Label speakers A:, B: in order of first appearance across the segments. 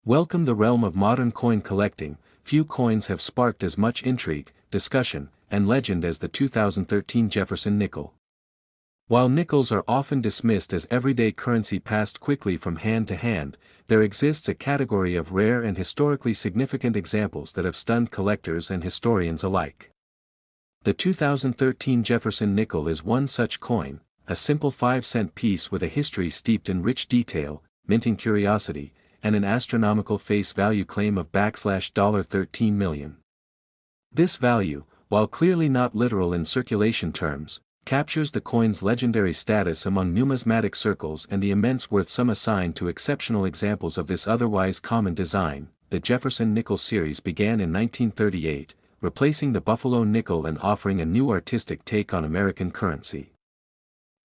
A: Welcome the realm of modern coin collecting. Few coins have sparked as much intrigue, discussion, and legend as the 2013 Jefferson nickel. While nickels are often dismissed as everyday currency passed quickly from hand to hand, there exists a category of rare and historically significant examples that have stunned collectors and historians alike. The 2013 Jefferson nickel is one such coin, a simple 5-cent piece with a history steeped in rich detail, minting curiosity, and an astronomical face value claim of $13 million. This value, while clearly not literal in circulation terms, captures the coin's legendary status among numismatic circles and the immense worth some assign to exceptional examples of this otherwise common design. The Jefferson nickel series began in 1938, replacing the Buffalo nickel and offering a new artistic take on American currency.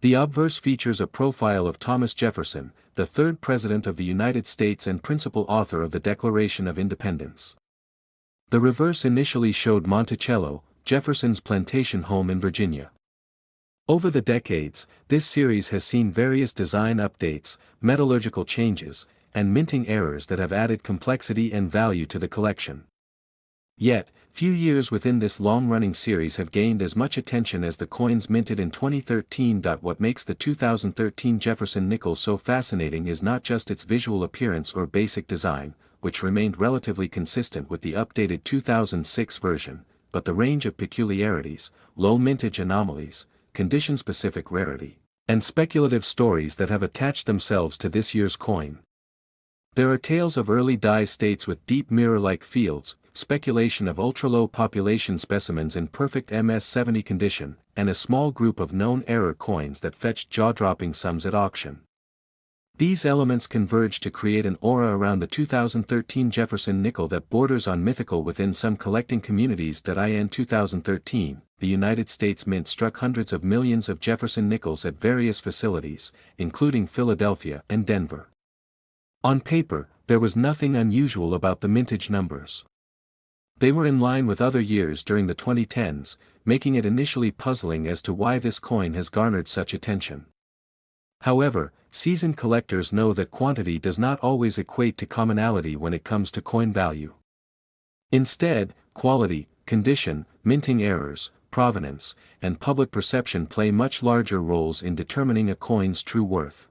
A: The obverse features a profile of Thomas Jefferson, the third President of the United States and principal author of the Declaration of Independence. The reverse initially showed Monticello, Jefferson's plantation home in Virginia. Over the decades, this series has seen various design updates, metallurgical changes, and minting errors that have added complexity and value to the collection. Yet, few years within this long-running series have gained as much attention as the coins minted in 2013. What makes the 2013 Jefferson nickel so fascinating is not just its visual appearance or basic design, which remained relatively consistent with the updated 2006 version, but the range of peculiarities, low mintage anomalies, condition-specific rarity, and speculative stories that have attached themselves to this year's coin. There are tales of early die states with deep mirror-like fields, speculation of ultra-low population specimens in perfect MS-70 condition, and a small group of known error coins that fetched jaw-dropping sums at auction. These elements converge to create an aura around the 2013 Jefferson nickel that borders on mythical within some collecting communities. In 2013, the United States Mint struck hundreds of millions of Jefferson nickels at various facilities, including Philadelphia and Denver. On paper, there was nothing unusual about the mintage numbers. They were in line with other years during the 2010s, making it initially puzzling as to why this coin has garnered such attention. However, seasoned collectors know that quantity does not always equate to commonality when it comes to coin value. Instead, quality, condition, minting errors, provenance, and public perception play much larger roles in determining a coin's true worth.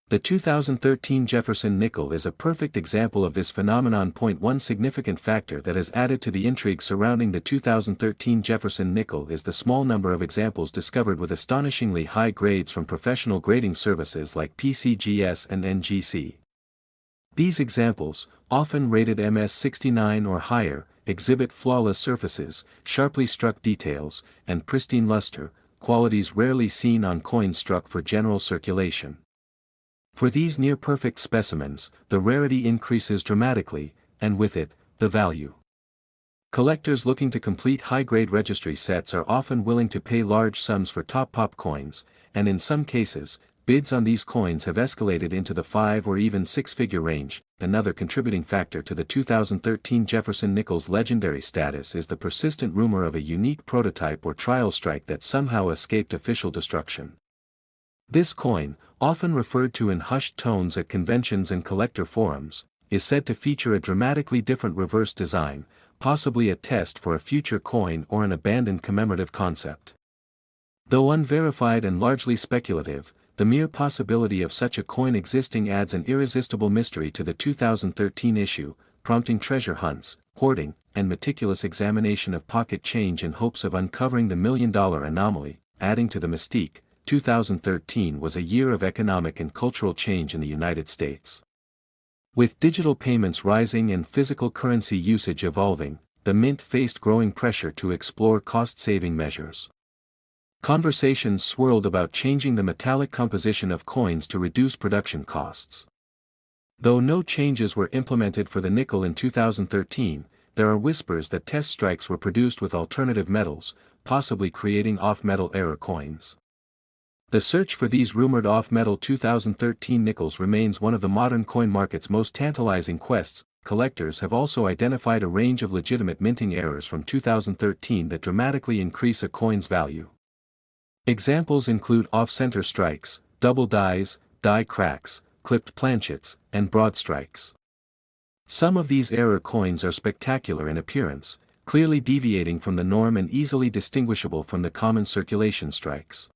A: The 2013 Jefferson nickel is a perfect example of this phenomenon. One significant factor that has added to the intrigue surrounding the 2013 Jefferson nickel is the small number of examples discovered with astonishingly high grades from professional grading services like PCGS and NGC. These examples, often rated MS69 or higher, exhibit flawless surfaces, sharply struck details, and pristine luster, qualities rarely seen on coins struck for general circulation. For these near-perfect specimens, the rarity increases dramatically, and with it, the value. Collectors looking to complete high-grade registry sets are often willing to pay large sums for top pop coins, and in some cases, bids on these coins have escalated into the 5 or even 6-figure range. Another contributing factor to the 2013 Jefferson nickel's legendary status is the persistent rumor of a unique prototype or trial strike that somehow escaped official destruction. This coin, often referred to in hushed tones at conventions and collector forums, is said to feature a dramatically different reverse design, possibly a test for a future coin or an abandoned commemorative concept. Though unverified and largely speculative, the mere possibility of such a coin existing adds an irresistible mystery to the 2013 issue, prompting treasure hunts, hoarding, and meticulous examination of pocket change in hopes of uncovering the million-dollar anomaly. Adding to the mystique, 2013 was a year of economic and cultural change in the United States. With digital payments rising and physical currency usage evolving, the Mint faced growing pressure to explore cost-saving measures. Conversations swirled about changing the metallic composition of coins to reduce production costs. Though no changes were implemented for the nickel in 2013, there are whispers that test strikes were produced with alternative metals, possibly creating off-metal error coins. The search for these rumored off-metal 2013 nickels remains one of the modern coin market's most tantalizing quests. Collectors have also identified a range of legitimate minting errors from 2013 that dramatically increase a coin's value. Examples include off-center strikes, double dies, die cracks, clipped planchets, and broad strikes. Some of these error coins are spectacular in appearance, clearly deviating from the norm and easily distinguishable from the common circulation strikes.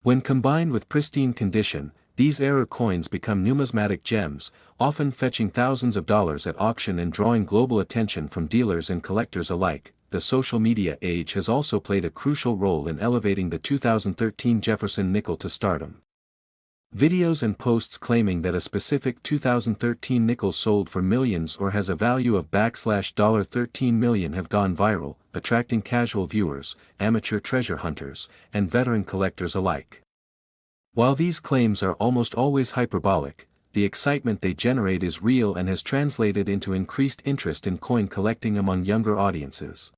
A: When combined with pristine condition, these error coins become numismatic gems, often fetching thousands of dollars at auction and drawing global attention from dealers and collectors alike. The social media age has also played a crucial role in elevating the 2013 Jefferson nickel to stardom. Videos and posts claiming that a specific 2013 nickel sold for millions or has a value of $13 million have gone viral, attracting casual viewers, amateur treasure hunters, and veteran collectors alike. While these claims are almost always hyperbolic, the excitement they generate is real and has translated into increased interest in coin collecting among younger audiences.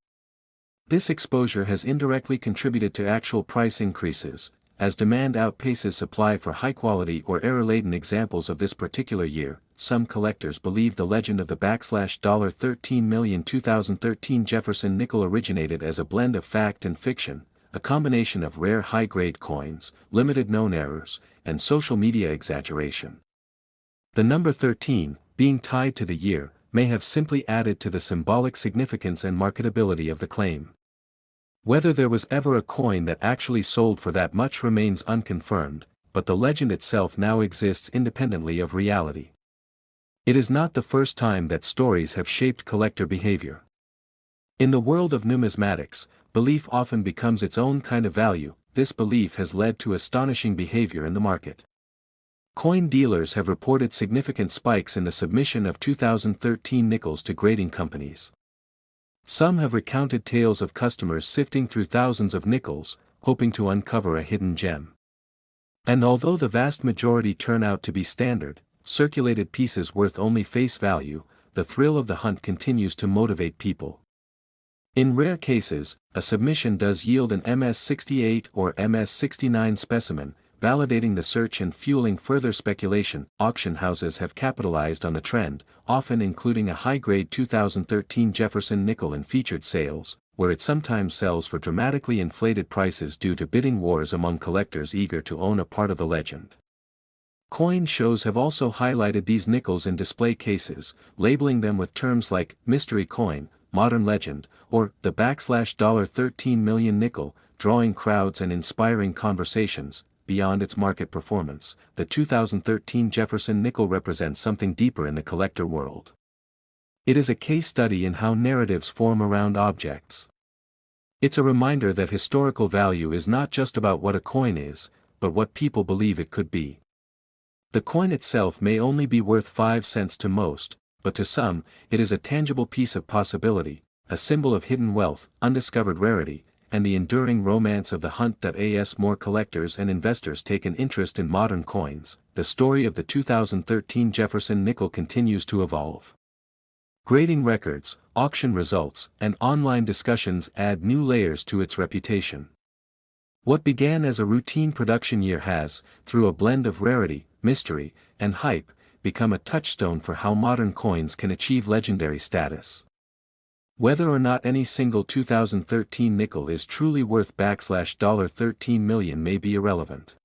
A: This exposure has indirectly contributed to actual price increases, as demand outpaces supply for high-quality or error-laden examples of this particular year. Some collectors believe the legend of the $13 million 2013 Jefferson nickel originated as a blend of fact and fiction, a combination of rare high-grade coins, limited known errors, and social media exaggeration. The number 13, being tied to the year, may have simply added to the symbolic significance and marketability of the claim. Whether there was ever a coin that actually sold for that much remains unconfirmed, but the legend itself now exists independently of reality. It is not the first time that stories have shaped collector behavior. In the world of numismatics, belief often becomes its own kind of value. This belief has led to astonishing behavior in the market. Coin dealers have reported significant spikes in the submission of 2013 nickels to grading companies. Some have recounted tales of customers sifting through thousands of nickels, hoping to uncover a hidden gem. And although the vast majority turn out to be standard, circulated pieces worth only face value, the thrill of the hunt continues to motivate people. In rare cases, a submission does yield an MS-68 or MS-69 specimen, validating the search and fueling further speculation. Auction houses have capitalized on the trend, often including a high-grade 2013 Jefferson nickel in featured sales, where it sometimes sells for dramatically inflated prices due to bidding wars among collectors eager to own a part of the legend. Coin shows have also highlighted these nickels in display cases, labeling them with terms like mystery coin, modern legend, or the $13 million nickel, drawing crowds and inspiring conversations. Beyond its market performance, the 2013 Jefferson nickel represents something deeper in the collector world. It is a case study in how narratives form around objects. It's a reminder that historical value is not just about what a coin is, but what people believe it could be. The coin itself may only be worth 5 cents to most, but to some, it is a tangible piece of possibility, a symbol of hidden wealth, undiscovered rarity, and the enduring romance of the hunt. As more collectors and investors take an interest in modern coins, the story of the 2013 Jefferson nickel continues to evolve. Grading records, auction results, and online discussions add new layers to its reputation. What began as a routine production year has, through a blend of rarity, mystery, and hype, become a touchstone for how modern coins can achieve legendary status. Whether or not any single 2013 nickel is truly worth $13 million may be irrelevant.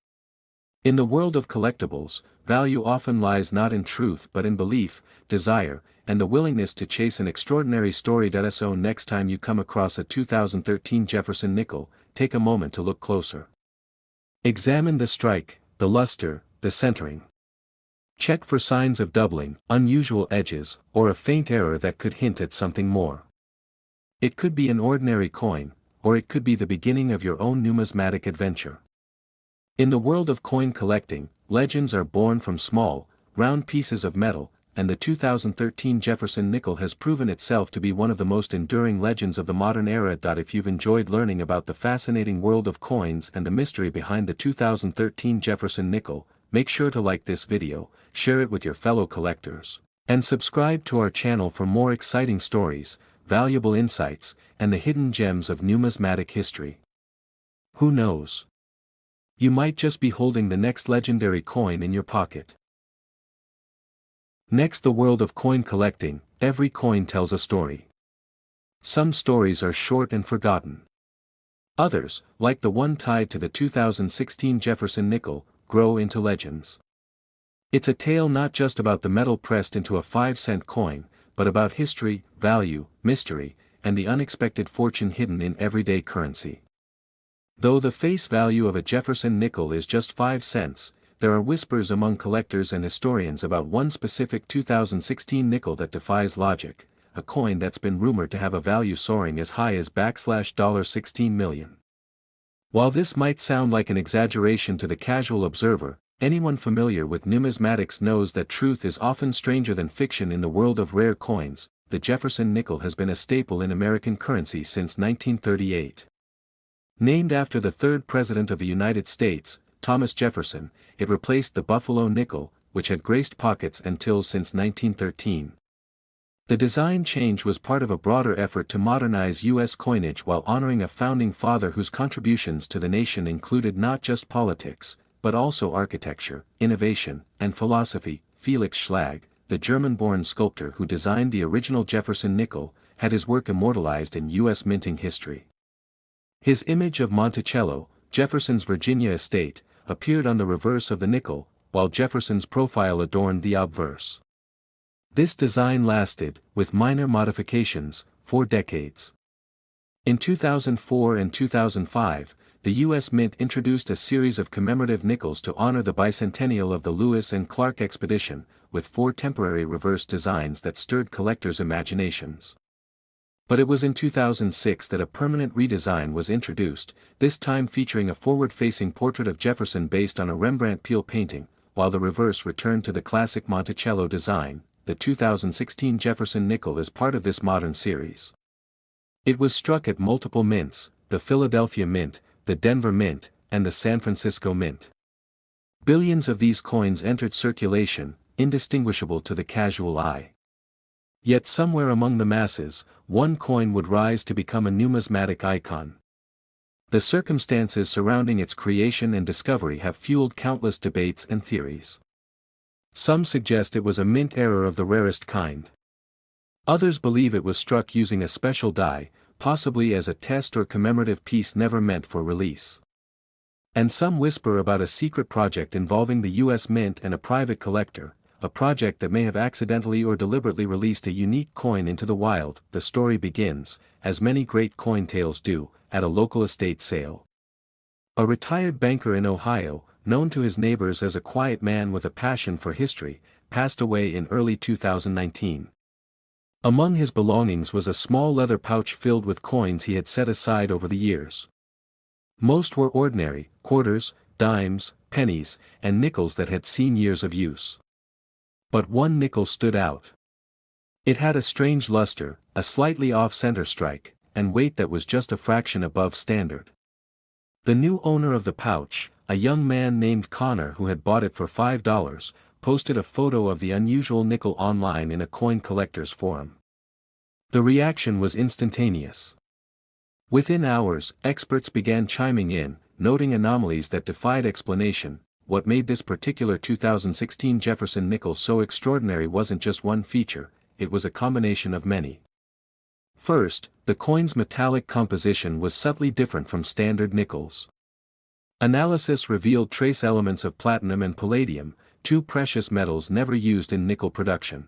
A: In the world of collectibles, value often lies not in truth but in belief, desire, and the willingness to chase an extraordinary story. So next time you come across a 2013 Jefferson nickel, take a moment to look closer. Examine the strike, the luster, the centering. Check for signs of doubling, unusual edges, or a faint error that could hint at something more. It could be an ordinary coin, or it could be the beginning of your own numismatic adventure. In the world of coin collecting, legends are born from small, round pieces of metal, and the 2013 Jefferson nickel has proven itself to be one of the most enduring legends of the modern era. If you've enjoyed learning about the fascinating world of coins and the mystery behind the 2013 Jefferson nickel, make sure to like this video, share it with your fellow collectors, and subscribe to our channel for more exciting stories, valuable insights, and the hidden gems of numismatic history. Who knows? You might just be holding the next legendary coin in your pocket. Next, the world of coin collecting. Every coin tells a story. Some stories are short and forgotten. Others, like the one tied to the 2016 Jefferson nickel, grow into legends. It's a tale not just about the metal pressed into a 5-cent coin, but about history, value, mystery, and the unexpected fortune hidden in everyday currency. Though the face value of a Jefferson nickel is just 5 cents, there are whispers among collectors and historians about one specific 2016 nickel that defies logic, a coin that's been rumored to have a value soaring as high as $16 million. While this might sound like an exaggeration to the casual observer, anyone familiar with numismatics knows that truth is often stranger than fiction in the world of rare coins. The Jefferson nickel has been a staple in American currency since 1938. Named after the third President of the United States, Thomas Jefferson, it replaced the Buffalo nickel, which had graced pockets and tills since 1913. The design change was part of a broader effort to modernize U.S. coinage while honoring a founding father whose contributions to the nation included not just politics, but also architecture, innovation, and philosophy. Felix Schlag, the German-born sculptor who designed the original Jefferson nickel, had his work immortalized in U.S. minting history. His image of Monticello, Jefferson's Virginia estate, appeared on the reverse of the nickel, while Jefferson's profile adorned the obverse. This design lasted, with minor modifications, 4 decades. In 2004 and 2005, the U.S. Mint introduced a series of commemorative nickels to honor the bicentennial of the Lewis and Clark expedition, with 4 temporary reverse designs that stirred collectors' imaginations. But it was in 2006 that a permanent redesign was introduced, this time featuring a forward-facing portrait of Jefferson based on a Rembrandt Peale painting, while the reverse returned to the classic Monticello design. The 2016 Jefferson nickel is part of this modern series. It was struck at multiple mints, the Philadelphia Mint, the Denver Mint, and the San Francisco Mint. Billions of these coins entered circulation, indistinguishable to the casual eye. Yet somewhere among the masses, one coin would rise to become a numismatic icon. The circumstances surrounding its creation and discovery have fueled countless debates and theories. Some suggest it was a mint error of the rarest kind. Others believe it was struck using a special die, possibly as a test or commemorative piece never meant for release. And some whisper about a secret project involving the U.S. Mint and a private collector, a project that may have accidentally or deliberately released a unique coin into the wild. The story begins, as many great coin tales do, at a local estate sale. A retired banker in Ohio, known to his neighbors as a quiet man with a passion for history, passed away in early 2019. Among his belongings was a small leather pouch filled with coins he had set aside over the years. Most were ordinary, quarters, dimes, pennies, and nickels that had seen years of use. But one nickel stood out. It had a strange luster, a slightly off-center strike, and weight that was just a fraction above standard. The new owner of the pouch, a young man named Connor who had bought it for $5, posted a photo of the unusual nickel online in a coin collectors forum. The reaction was instantaneous. Within hours, experts began chiming in, noting anomalies that defied explanation. What made this particular 2016 Jefferson nickel so extraordinary wasn't just one feature, it was a combination of many. First, the coin's metallic composition was subtly different from standard nickels. Analysis revealed trace elements of platinum and palladium, 2 precious metals never used in nickel production.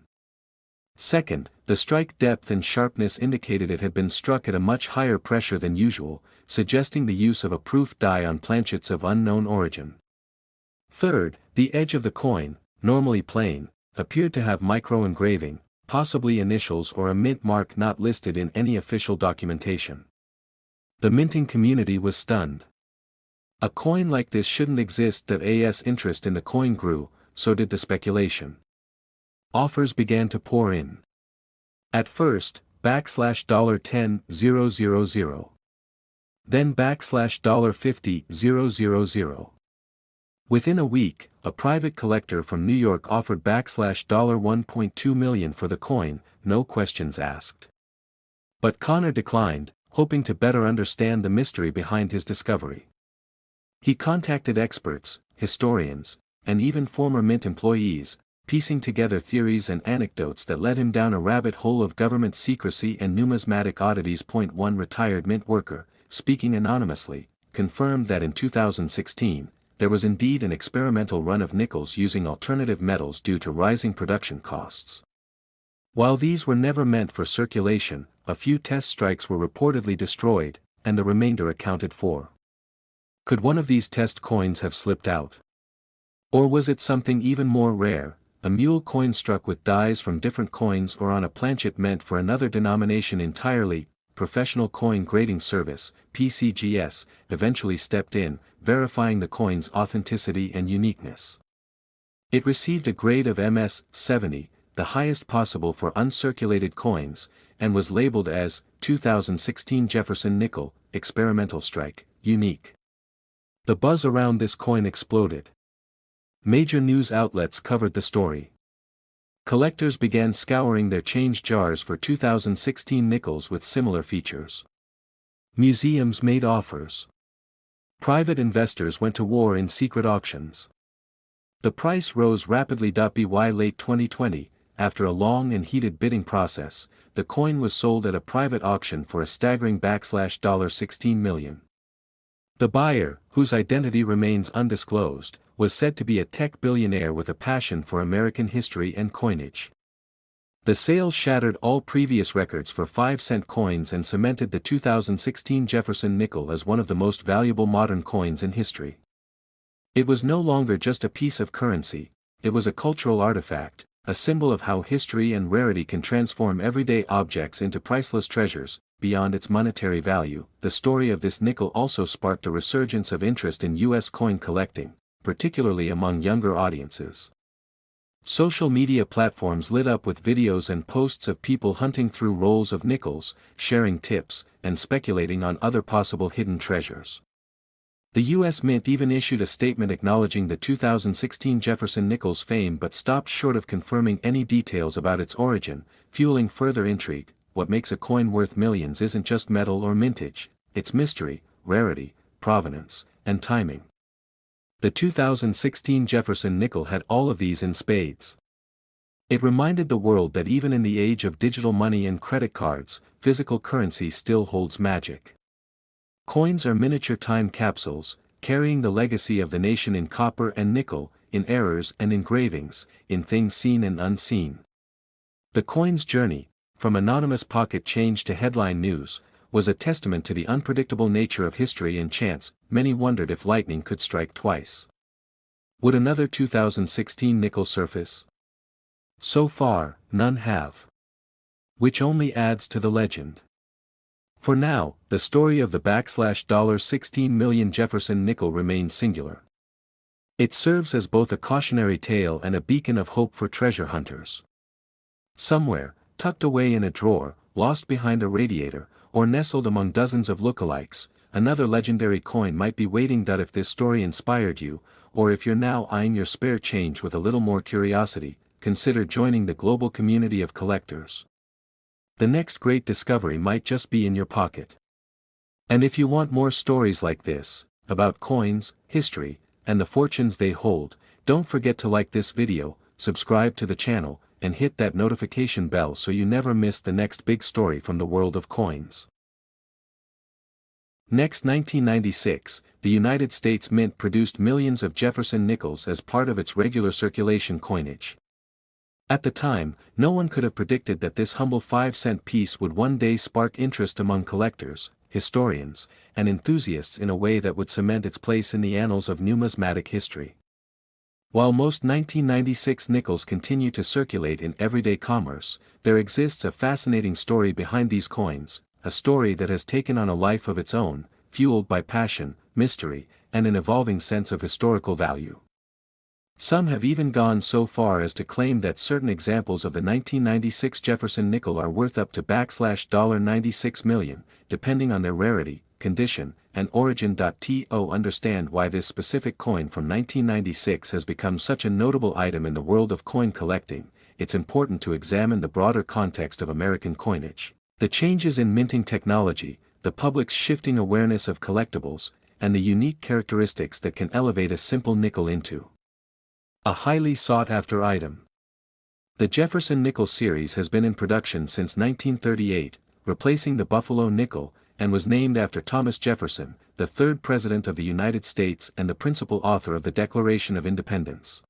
A: Second, the strike depth and sharpness indicated it had been struck at a much higher pressure than usual, suggesting the use of a proof die on planchets of unknown origin. Third, the edge of the coin, normally plain, appeared to have micro-engraving, possibly initials or a mint mark not listed in any official documentation. The minting community was stunned. A coin like this shouldn't exist. As interest in the coin grew, so did the speculation. Offers began to pour in. At first, $10,000. Then $50,000. Within a week, a private collector from New York offered $1.2 million for the coin, no questions asked. But Connor declined, hoping to better understand the mystery behind his discovery. He contacted experts, historians, and even former mint employees, piecing together theories and anecdotes that led him down a rabbit hole of government secrecy and numismatic oddities. One retired mint worker, speaking anonymously, confirmed that in 2016, there was indeed an experimental run of nickels using alternative metals due to rising production costs. While these were never meant for circulation, a few test strikes were reportedly destroyed, and the remainder accounted for. Could one of these test coins have slipped out? Or was it something even more rare, a mule coin struck with dies from different coins or on a planchet meant for another denomination entirely? Professional Coin Grading Service, PCGS, eventually stepped in, verifying the coin's authenticity and uniqueness. It received a grade of MS-70, the highest possible for uncirculated coins, and was labeled as 2016 Jefferson Nickel, Experimental Strike, Unique. The buzz around this coin exploded. Major news outlets covered the story. Collectors began scouring their change jars for 2016 nickels with similar features. Museums made offers. Private investors went to war in secret auctions. The price rose rapidly. By late 2020, after a long and heated bidding process, the coin was sold at a private auction for a staggering $16 million. The buyer, whose identity remains undisclosed, was said to be a tech billionaire with a passion for American history and coinage. The sale shattered all previous records for 5-cent coins and cemented the 2016 Jefferson nickel as one of the most valuable modern coins in history. It was no longer just a piece of currency, it was a cultural artifact, a symbol of how history and rarity can transform everyday objects into priceless treasures. Beyond its monetary value, the story of this nickel also sparked a resurgence of interest in U.S. coin collecting, particularly among younger audiences. Social media platforms lit up with videos and posts of people hunting through rolls of nickels, sharing tips, and speculating on other possible hidden treasures. The U.S. Mint even issued a statement acknowledging the 2016 Jefferson nickel's fame but stopped short of confirming any details about its origin, fueling further intrigue. What makes a coin worth millions isn't just metal or mintage, it's mystery, rarity, provenance, and timing. The 2016 Jefferson nickel had all of these in spades. It reminded the world that even in the age of digital money and credit cards, physical currency still holds magic. Coins are miniature time capsules, carrying the legacy of the nation in copper and nickel, in errors and engravings, in things seen and unseen. The coin's journey, from anonymous pocket change to headline news, was a testament to the unpredictable nature of history and chance. Many wondered if lightning could strike twice. Would another 2016 nickel surface? So far, none have. Which only adds to the legend. For now, the story of the $16 million Jefferson nickel remains singular. It serves as both a cautionary tale and a beacon of hope for treasure hunters. Somewhere, tucked away in a drawer, lost behind a radiator, or nestled among dozens of lookalikes, another legendary coin might be waiting. If this story inspired you, or if you're now eyeing your spare change with a little more curiosity, consider joining the global community of collectors. The next great discovery might just be in your pocket. And if you want more stories like this, about coins, history, and the fortunes they hold, don't forget to like this video, subscribe to the channel, and hit that notification bell so you never miss the next big story from the world of coins. Next, 1996, the United States Mint produced millions of Jefferson nickels as part of its regular circulation coinage. At the time, no one could have predicted that this humble 5-cent piece would one day spark interest among collectors, historians, and enthusiasts in a way that would cement its place in the annals of numismatic history. While most 1996 nickels continue to circulate in everyday commerce, there exists a fascinating story behind these coins, a story that has taken on a life of its own, fueled by passion, mystery, and an evolving sense of historical value. Some have even gone so far as to claim that certain examples of the 1996 Jefferson nickel are worth up to $96 million, depending on their rarity, condition, and origin. To understand why this specific coin from 1996 has become such a notable item in the world of coin collecting, it's important to examine the broader context of American coinage, the changes in minting technology, the public's shifting awareness of collectibles, and the unique characteristics that can elevate a simple nickel into a highly sought-after item. The Jefferson nickel series has been in production since 1938, replacing the Buffalo nickel, and was named after Thomas Jefferson, the third President of the United States and the principal author of the Declaration of Independence.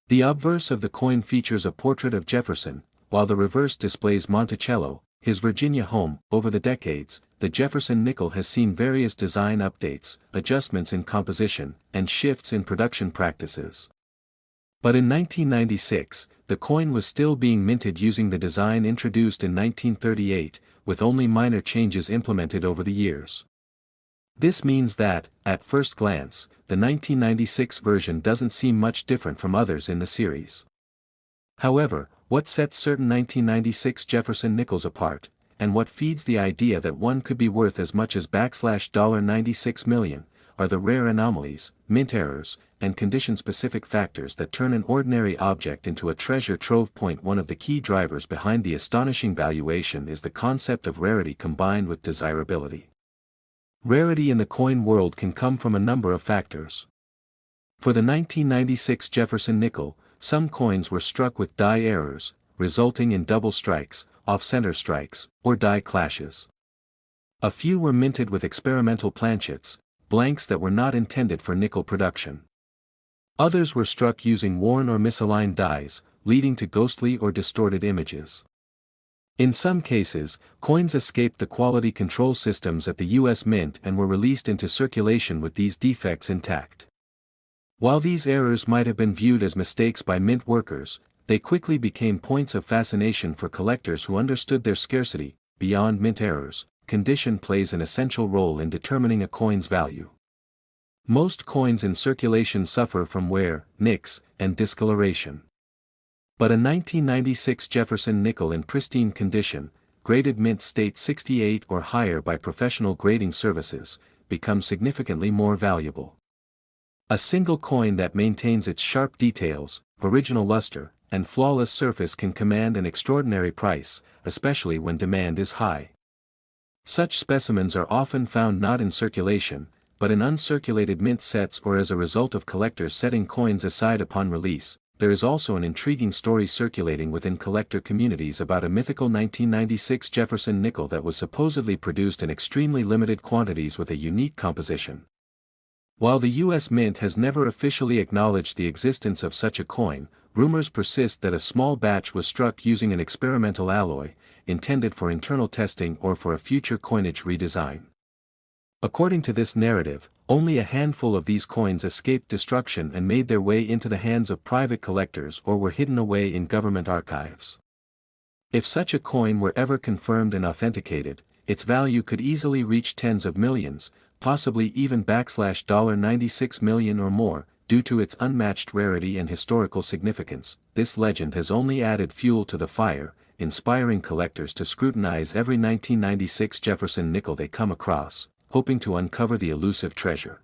A: The obverse of the coin features a portrait of Jefferson, while the reverse displays Monticello, his Virginia home. Over the decades, the Jefferson nickel has seen various design updates, adjustments in composition, and shifts in production practices. But in 1996, the coin was still being minted using the design introduced in 1938, with only minor changes implemented over the years. This means that, at first glance, the 1996 version doesn't seem much different from others in the series. However, what sets certain 1996 Jefferson nickels apart, and what feeds the idea that one could be worth as much as $96 million, are the rare anomalies, mint errors, and condition-specific factors that turn an ordinary object into a treasure trove. One of the key drivers behind the astonishing valuation is the concept of rarity combined with desirability. Rarity in the coin world can come from a number of factors. For the 1996 Jefferson nickel, some coins were struck with die errors, resulting in double strikes, off-center strikes, or die clashes. A few were minted with experimental planchets, blanks that were not intended for nickel production. Others were struck using worn or misaligned dies, leading to ghostly or distorted images. In some cases, coins escaped the quality control systems at the U.S. Mint and were released into circulation with these defects intact. While these errors might have been viewed as mistakes by mint workers, they quickly became points of fascination for collectors who understood their scarcity. Beyond mint errors, condition plays an essential role in determining a coin's value. Most coins in circulation suffer from wear, nicks, and discoloration. But a 1996 Jefferson nickel in pristine condition, graded mint state 68 or higher by professional grading services, becomes significantly more valuable. A single coin that maintains its sharp details, original luster, and flawless surface can command an extraordinary price, especially when demand is high. Such specimens are often found not in circulation, but in uncirculated mint sets or as a result of collectors setting coins aside upon release. There is also an intriguing story circulating within collector communities about a mythical 1996 Jefferson nickel that was supposedly produced in extremely limited quantities with a unique composition. While the U.S. Mint has never officially acknowledged the existence of such a coin, rumors persist that a small batch was struck using an experimental alloy, intended for internal testing or for a future coinage redesign. According to this narrative, only a handful of these coins escaped destruction and made their way into the hands of private collectors or were hidden away in government archives. If such a coin were ever confirmed and authenticated, its value could easily reach tens of millions, possibly even $96 million or more, due to its unmatched rarity and historical significance. This legend has only added fuel to the fire, inspiring collectors to scrutinize every 1996 Jefferson nickel they come across, hoping to uncover the elusive treasure.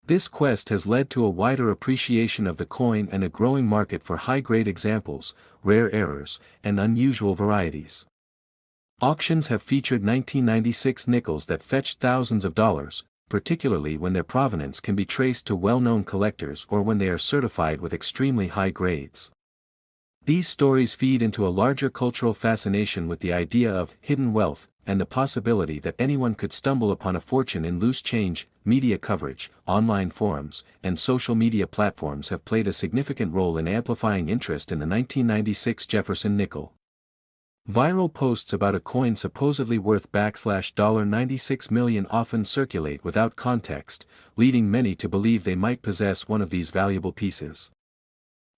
A: This quest has led to a wider appreciation of the coin and a growing market for high-grade examples, rare errors, and unusual varieties. Auctions have featured 1996 nickels that fetched thousands of dollars, particularly when their provenance can be traced to well-known collectors or when they are certified with extremely high grades. These stories feed into a larger cultural fascination with the idea of hidden wealth, and the possibility that anyone could stumble upon a fortune in loose change. Media coverage, online forums, and social media platforms have played a significant role in amplifying interest in the 1996 Jefferson nickel. Viral posts about a coin supposedly worth $96 million often circulate without context, leading many to believe they might possess one of these valuable pieces.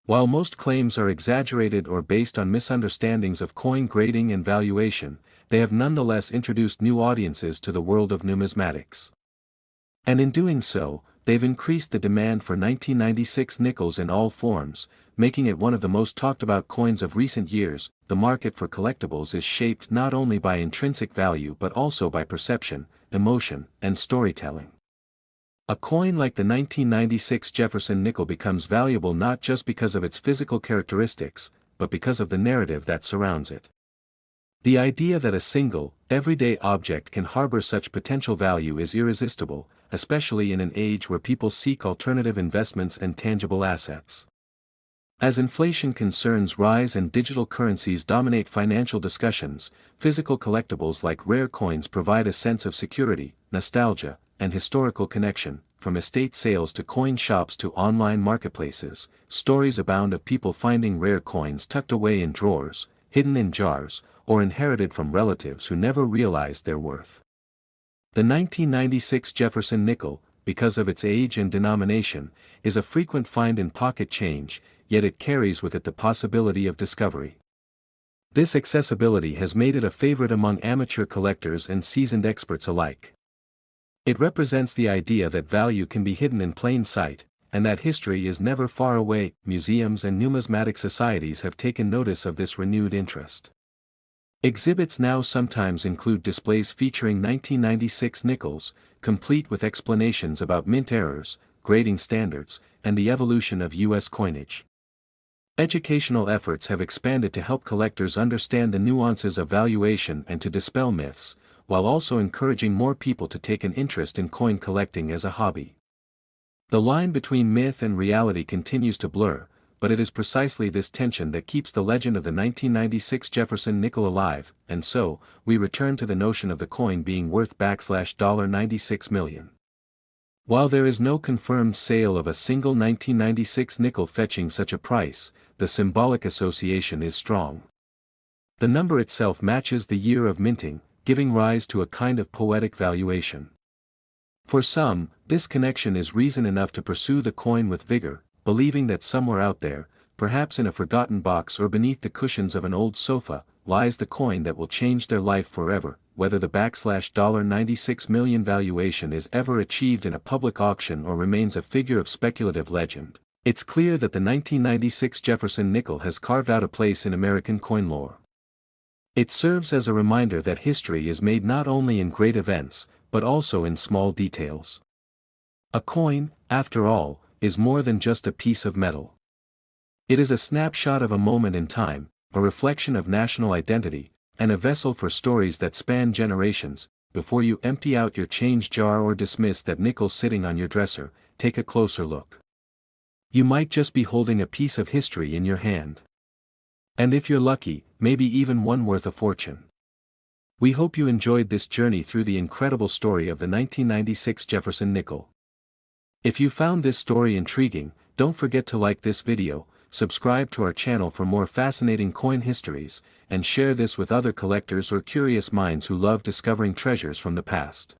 A: While most claims are exaggerated or based on misunderstandings of coin grading and valuation, they have nonetheless introduced new audiences to the world of numismatics. And in doing so, they've increased the demand for 1996 nickels in all forms, making it one of the most talked about coins of recent years. The market for collectibles is shaped not only by intrinsic value but also by perception, emotion, and storytelling. A coin like the 1996 Jefferson nickel becomes valuable not just because of its physical characteristics, but because of the narrative that surrounds it. The idea that a single, everyday object can harbor such potential value is irresistible, especially in an age where people seek alternative investments and tangible assets. As inflation concerns rise and digital currencies dominate financial discussions, physical collectibles like rare coins provide a sense of security, nostalgia, and historical connection. From estate sales to coin shops to online marketplaces, stories abound of people finding rare coins tucked away in drawers, hidden in jars, or inherited from relatives who never realized their worth. The 1996 Jefferson nickel, because of its age and denomination, is a frequent find in pocket change, yet it carries with it the possibility of discovery. This accessibility has made it a favorite among amateur collectors and seasoned experts alike. It represents the idea that value can be hidden in plain sight, and that history is never far away. Museums and numismatic societies have taken notice of this renewed interest. Exhibits now sometimes include displays featuring 1996 nickels, complete with explanations about mint errors, grading standards, and the evolution of U.S. coinage. Educational efforts have expanded to help collectors understand the nuances of valuation and to dispel myths, while also encouraging more people to take an interest in coin collecting as a hobby. The line between myth and reality continues to blur, but it is precisely this tension that keeps the legend of the 1996 Jefferson nickel alive, and so, we return to the notion of the coin being worth $96 million. While there is no confirmed sale of a single 1996 nickel fetching such a price, the symbolic association is strong. The number itself matches the year of minting, giving rise to a kind of poetic valuation. For some, this connection is reason enough to pursue the coin with vigor, believing that somewhere out there, perhaps in a forgotten box or beneath the cushions of an old sofa, lies the coin that will change their life forever. Whether the $96 million valuation is ever achieved in a public auction or remains a figure of speculative legend, it's clear that the 1996 Jefferson nickel has carved out a place in American coin lore. It serves as a reminder that history is made not only in great events, but also in small details. A coin, after all, is more than just a piece of metal. It is a snapshot of a moment in time, a reflection of national identity, and a vessel for stories that span generations. Before you empty out your change jar or dismiss that nickel sitting on your dresser, take a closer look. You might just be holding a piece of history in your hand. And if you're lucky, maybe even one worth a fortune. We hope you enjoyed this journey through the incredible story of the 1996 Jefferson nickel. If you found this story intriguing, don't forget to like this video, subscribe to our channel for more fascinating coin histories, and share this with other collectors or curious minds who love discovering treasures from the past.